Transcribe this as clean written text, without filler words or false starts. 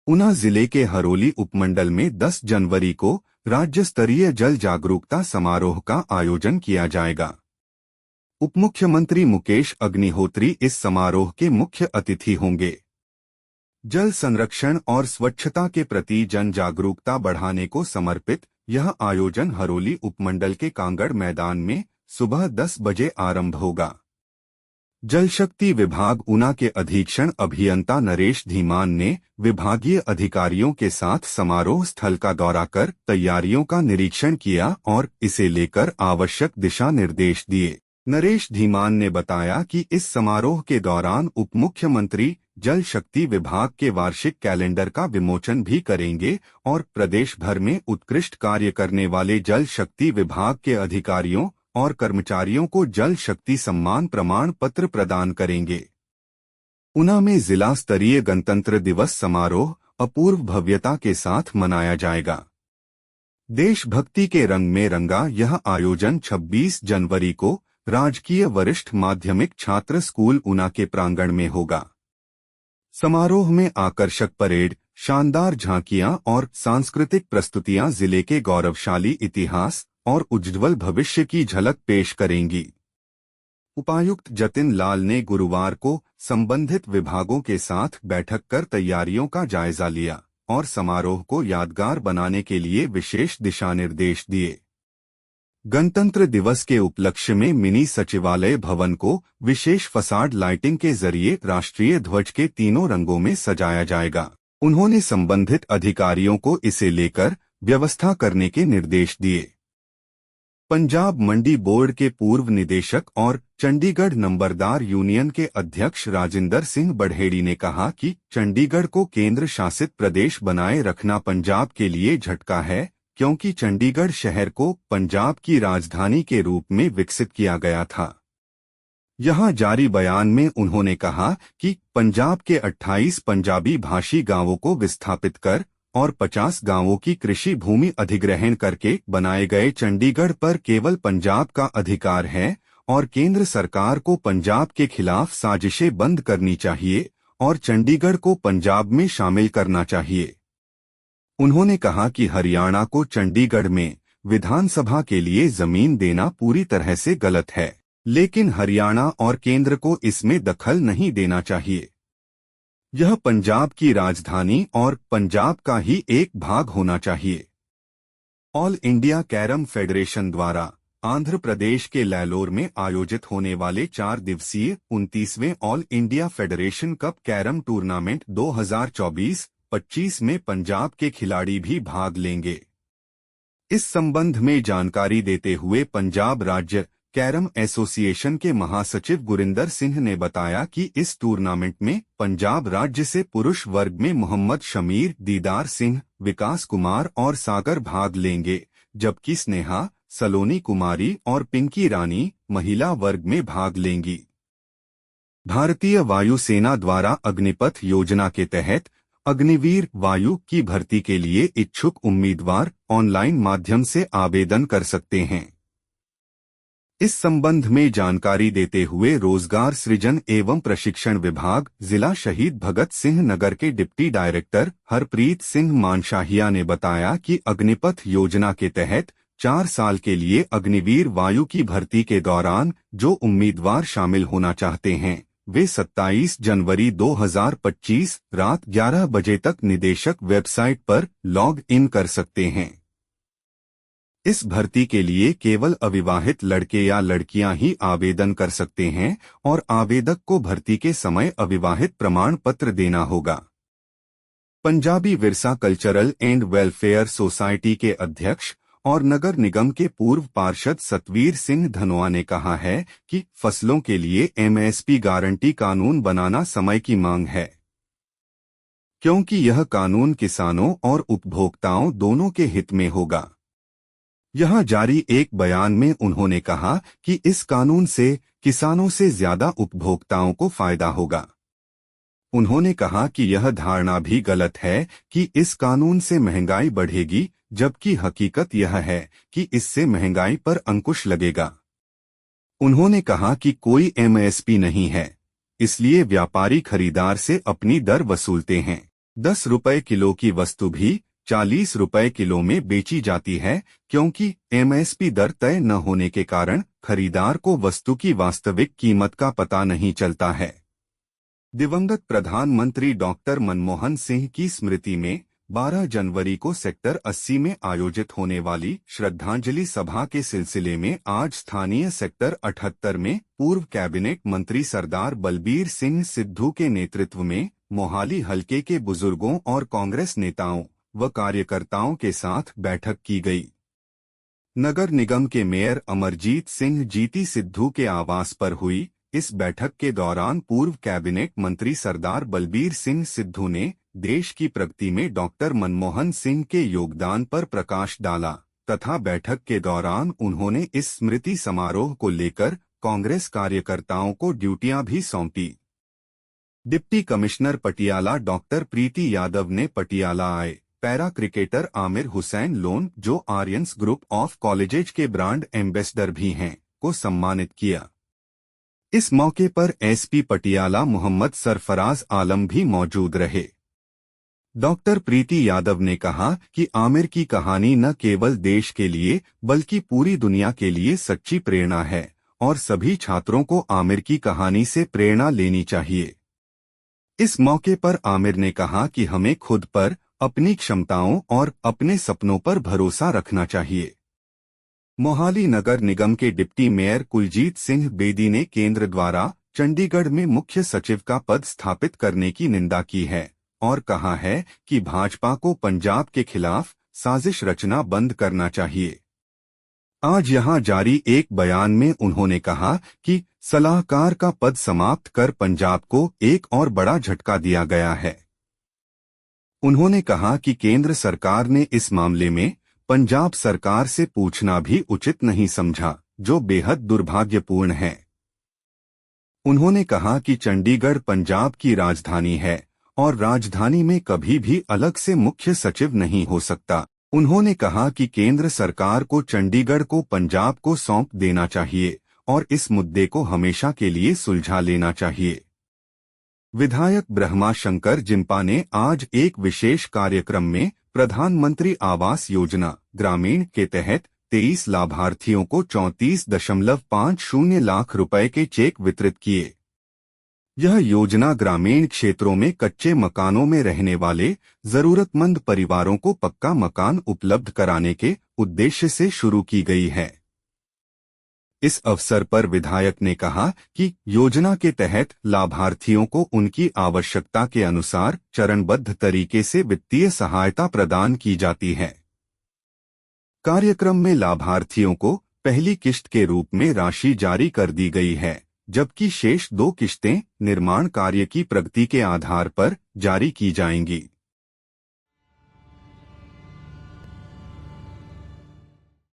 ऊना जिले के हरोली उपमंडल में 10 जनवरी को राज्य स्तरीय जल जागरूकता समारोह का आयोजन किया जाएगा। उपमुख्यमंत्री मुकेश अग्निहोत्री इस समारोह के मुख्य अतिथि होंगे। जल संरक्षण और स्वच्छता के प्रति जन जागरूकता बढ़ाने को समर्पित यह आयोजन हरोली उपमंडल के कांगड़ मैदान में सुबह 10 बजे आरंभ होगा। जल शक्ति विभाग ऊना के अधीक्षण अभियंता नरेश धीमान ने विभागीय अधिकारियों के साथ समारोह स्थल का दौरा कर तैयारियों का निरीक्षण किया और इसे लेकर आवश्यक दिशा निर्देश दिए। नरेश धीमान ने बताया कि इस समारोह के दौरान उपमुख्यमंत्री जल शक्ति विभाग के वार्षिक कैलेंडर का विमोचन भी करेंगे और प्रदेश भर में उत्कृष्ट कार्य करने वाले जल शक्ति विभाग के अधिकारियों और कर्मचारियों को जल शक्ति सम्मान प्रमाण पत्र प्रदान करेंगे। ऊना में जिला स्तरीय गणतंत्र दिवस समारोह अपूर्व भव्यता के साथ मनाया जाएगा। देशभक्ति के रंग में रंगा यह आयोजन 26 जनवरी को राजकीय वरिष्ठ माध्यमिक छात्र स्कूल ऊना के प्रांगण में होगा। समारोह में आकर्षक परेड, शानदार झांकियां और सांस्कृतिक प्रस्तुतियां जिले के गौरवशाली इतिहास और उज्ज्वल भविष्य की झलक पेश करेंगी। उपायुक्त जतिन लाल ने गुरुवार को संबंधित विभागों के साथ बैठक कर तैयारियों का जायजा लिया और समारोह को यादगार बनाने के लिए विशेष दिशा निर्देश दिए। गणतंत्र दिवस के उपलक्ष्य में मिनी सचिवालय भवन को विशेष फसाड लाइटिंग के जरिए राष्ट्रीय ध्वज के तीनों रंगों में सजाया जाएगा। उन्होंने संबंधित अधिकारियों को इसे लेकर व्यवस्था करने के निर्देश दिए। पंजाब मंडी बोर्ड के पूर्व निदेशक और चंडीगढ़ नंबरदार यूनियन के अध्यक्ष राजिंदर सिंह बढेड़ी ने कहा कि चंडीगढ़ को केंद्र शासित प्रदेश बनाए रखना पंजाब के लिए झटका है, क्योंकि चंडीगढ़ शहर को पंजाब की राजधानी के रूप में विकसित किया गया था। यहां जारी बयान में उन्होंने कहा कि पंजाब के 28 पंजाबी भाषी गांवों को विस्थापित कर और 50 गांवों की कृषि भूमि अधिग्रहण करके बनाए गए चंडीगढ़ पर केवल पंजाब का अधिकार है और केंद्र सरकार को पंजाब के खिलाफ साजिशें बंद करनी चाहिए और चंडीगढ़ को पंजाब में शामिल करना चाहिए। उन्होंने कहा कि हरियाणा को चंडीगढ़ में विधानसभा के लिए जमीन देना पूरी तरह से गलत है, लेकिन हरियाणा और केंद्र को इसमें दखल नहीं देना चाहिए। यह पंजाब की राजधानी और पंजाब का ही एक भाग होना चाहिए। ऑल इंडिया कैरम फेडरेशन द्वारा आंध्र प्रदेश के लैलोर में आयोजित होने वाले 4 दिवसीय 29वें all India federation cup carrom tournament 2024-25 में पंजाब के खिलाड़ी भी भाग लेंगे। इस संबंध में जानकारी देते हुए पंजाब राज्य कैरम एसोसिएशन के महासचिव गुरिंदर सिंह ने बताया कि इस टूर्नामेंट में पंजाब राज्य से पुरुष वर्ग में मोहम्मद शमीर, दीदार सिंह, विकास कुमार और सागर भाग लेंगे, जबकि स्नेहा, सलोनी कुमारी और पिंकी रानी महिला वर्ग में भाग लेंगी। भारतीय वायुसेना द्वारा अग्निपथ योजना के तहत अग्निवीर वायु की भर्ती के लिए इच्छुक उम्मीदवार ऑनलाइन माध्यम से आवेदन कर सकते हैं। इस संबंध में जानकारी देते हुए रोजगार सृजन एवं प्रशिक्षण विभाग जिला शहीद भगत सिंह नगर के डिप्टी डायरेक्टर हरप्रीत सिंह मानशाहिया ने बताया कि अग्निपथ योजना के तहत 4 साल के लिए अग्निवीर वायु की भर्ती के दौरान जो उम्मीदवार शामिल होना चाहते हैं वे 27 जनवरी 2025 रात 11 बजे तक निदेशक वेबसाइट पर लॉग इन कर सकते हैं। इस भर्ती के लिए केवल अविवाहित लड़के या लड़कियां ही आवेदन कर सकते हैं और आवेदक को भर्ती के समय अविवाहित प्रमाण पत्र देना होगा। Punjabi Virsa Cultural and Welfare Society के अध्यक्ष और नगर निगम के पूर्व पार्षद सतवीर सिंह धनोआ ने कहा है कि फसलों के लिए एमएसपी गारंटी कानून बनाना समय की मांग है, क्योंकि यह कानून किसानों और उपभोक्ताओं दोनों के हित में होगा। यहां जारी एक बयान में उन्होंने कहा कि इस कानून से किसानों से ज्यादा उपभोक्ताओं को फायदा होगा। उन्होंने कहा कि यह धारणा भी गलत है कि इस कानून से महंगाई बढ़ेगी, जबकि हकीकत यह है कि इससे महंगाई पर अंकुश लगेगा। उन्होंने कहा कि कोई एमएसपी नहीं है, इसलिए व्यापारी खरीदार से अपनी दर वसूलते हैं। ₹10 किलो की वस्तु भी ₹40 किलो में बेची जाती है, क्योंकि एमएसपी दर तय न होने के कारण खरीदार को वस्तु की वास्तविक कीमत का पता नहीं चलता है। दिवंगत प्रधानमंत्री डॉक्टर मनमोहन सिंह की स्मृति में 12 जनवरी को सेक्टर 80 में आयोजित होने वाली श्रद्धांजलि सभा के सिलसिले में आज स्थानीय सेक्टर 78 में पूर्व कैबिनेट मंत्री सरदार बलबीर सिंह सिद्धू के नेतृत्व में मोहाली हलके के बुजुर्गों और कांग्रेस नेताओं व कार्यकर्ताओं के साथ बैठक की गई। नगर निगम के मेयर अमरजीत सिंह जीती सिद्धू के आवास पर हुई इस बैठक के दौरान पूर्व कैबिनेट मंत्री सरदार बलबीर सिंह सिद्धू ने देश की प्रगति में डॉक्टर मनमोहन सिंह के योगदान पर प्रकाश डाला तथा बैठक के दौरान उन्होंने इस स्मृति समारोह को लेकर कांग्रेस कार्यकर्ताओं को ड्यूटियां भी सौंपी। डिप्टी कमिश्नर पटियाला डॉक्टर प्रीति यादव ने पटियाला आए para cricketer Aamir Hussain loan, जो आर्यंस ग्रुप ऑफ कॉलेजेज के ब्रांड एम्बेसडर भी हैं, को सम्मानित किया। इस मौके पर एसपी पटियाला मोहम्मद सरफराज आलम भी मौजूद रहे। डॉक्टर प्रीति यादव ने कहा कि आमिर की कहानी न केवल देश के लिए बल्कि पूरी दुनिया के लिए सच्ची प्रेरणा है और सभी छात्रों को आमिर की कहानी से प्रेरणा लेनी चाहिए। इस मौके पर आमिर ने कहा कि हमें खुद पर, अपनी क्षमताओं और अपने सपनों पर भरोसा रखना चाहिए। मोहाली नगर निगम के डिप्टी मेयर कुलजीत सिंह बेदी ने केंद्र द्वारा चंडीगढ़ में मुख्य सचिव का पद स्थापित करने की निंदा की है और कहा है कि भाजपा को पंजाब के खिलाफ साजिश रचना बंद करना चाहिए। आज यहां जारी एक बयान में उन्होंने कहा कि सलाहकार का पद समाप्त कर पंजाब को एक और बड़ा झटका दिया गया है। उन्होंने कहा कि केंद्र सरकार ने इस मामले में पंजाब सरकार से पूछना भी उचित नहीं समझा, जो बेहद दुर्भाग्यपूर्ण है। उन्होंने कहा कि चंडीगढ़ पंजाब की राजधानी है और राजधानी में कभी भी अलग से मुख्य सचिव नहीं हो सकता। उन्होंने कहा कि केंद्र सरकार को चंडीगढ़ को पंजाब को सौंप देना चाहिए और इस मुद्दे को हमेशा के लिए सुलझा लेना चाहिए। विधायक ब्रह्मा शंकर जिम्पा ने आज एक विशेष कार्यक्रम में प्रधानमंत्री आवास योजना ग्रामीण के तहत 23 लाभार्थियों को 34.50 लाख रुपए के चेक वितरित किए। यह योजना ग्रामीण क्षेत्रों में कच्चे मकानों में रहने वाले जरूरतमंद परिवारों को पक्का मकान उपलब्ध कराने के उद्देश्य से शुरू की गई है। इस अवसर पर विधायक ने कहा कि योजना के तहत लाभार्थियों को उनकी आवश्यकता के अनुसार चरणबद्ध तरीके से वित्तीय सहायता प्रदान की जाती है। कार्यक्रम में लाभार्थियों को पहली किश्त के रूप में राशि जारी कर दी गई है, जबकि शेष 2 किश्तें निर्माण कार्य की प्रगति के आधार पर जारी की जाएंगी।